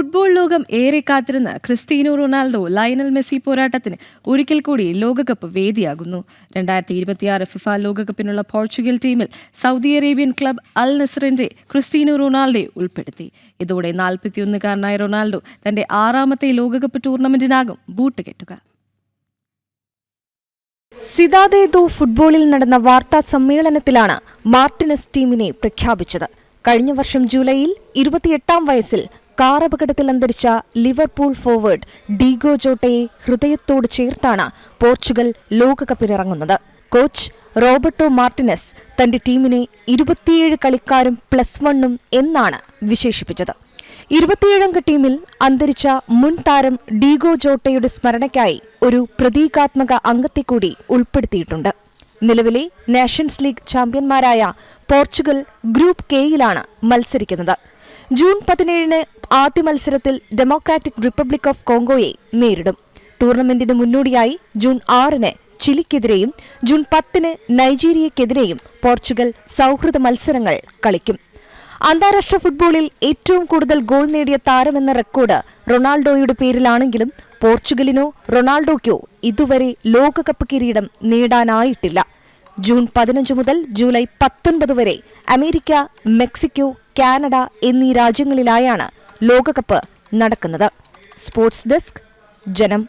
Football ലോകം ഏറെ കാത്തിരുന്ന ക്രിസ്റ്റ്യാനോ റൊണാൾഡോ ലയണൽ മെസ്സി പോരാട്ടത്തിന് ഒരിക്കൽ കൂടി ലോകകപ്പ് വേദിയാകുന്നു. 2026 ഫിഫ ലോകകപ്പിനുള്ള പോർച്ചുഗൽ ടീമിൽ സൗദി അറേബ്യൻ ക്ലബ് അൽ നസറിന്റെ ക്രിസ്റ്റ്യാനോ റൊണാൾഡോയെ ഉൾപ്പെടുത്തി. ഇതോടെ 41-കാരനായ റൊണാൾഡോ തന്റെ 6ാമത്തെ ലോകകപ്പ് ടൂർണമെന്റിനാകും ബൂട്ട് കെട്ടുക. സിദാദെ ദോ ഫുട്ബോളിൽ നടന്ന വാർത്താ സമ്മേളനത്തിലാണ് മാർട്ടിനസ് ടീമിനെ പ്രഖ്യാപിച്ചത്. കഴിഞ്ഞ വർഷം ജൂലൈയിൽ 28-ാം വയസ്സിൽ കാർ അപകടത്തിൽ അന്തരിച്ച ലിവർപൂൾ ഫോർവേഡ് ഡീഗോ ജോട്ടയെ ഹൃദയത്തോട് ചേർത്താണ് പോർച്ചുഗൽ ലോകകപ്പിനിറങ്ങുന്നത്. കോച്ച് റോബർട്ടോ മാർട്ടിനസ് തന്റെ ടീമിനെ 27 കളിക്കാരും +1 എന്നാണ് വിശേഷിപ്പിച്ചത്. 27-അംഗ ടീമിൽ അന്തരിച്ച മുൻ താരം ഡീഗോ ജോട്ടയുടെ സ്മരണയ്ക്കായി ഒരു പ്രതീകാത്മക അംഗത്തെ കൂടി ഉൾപ്പെടുത്തിയിട്ടുണ്ട്. നിലവിലെ നാഷൻസ് ലീഗ് ചാമ്പ്യന്മാരായ പോർച്ചുഗൽ ഗ്രൂപ്പ് കെയിലാണ് മത്സരിക്കുന്നത്. ജൂൺ 17-ന് ആദ്യ മത്സരത്തിൽ ഡെമോക്രാറ്റിക് റിപ്പബ്ലിക് ഓഫ് കോങ്കോയെ നേരിടും. ടൂർണമെന്റിന് മുന്നോടിയായി ജൂൺ 6-ന് ചിലിക്കെതിരെയും ജൂൺ 10-ന് നൈജീരിയക്കെതിരെയും പോർച്ചുഗൽ സൗഹൃദ മത്സരങ്ങൾ കളിക്കും. അന്താരാഷ്ട്ര ഫുട്ബോളിൽ ഏറ്റവും കൂടുതൽ ഗോൾ നേടിയ താരമെന്ന റെക്കോർഡ് റൊണാൾഡോയുടെ പേരിലാണെങ്കിലും പോർച്ചുഗലിനോ റൊണാൾഡോയ്ക്കോ ഇതുവരെ ലോകകപ്പ് കിരീടം നേടാനായിട്ടില്ല. ജൂൺ 15 മുതൽ ജൂലൈ 19 വരെ അമേരിക്ക, മെക്സിക്കോ, കാനഡ എന്നീ രാജ്യങ്ങളിലായാണ് ലോകകപ്പ് നടക്കുന്നത്. സ്പോർട്സ് ഡെസ്ക്, ജനം.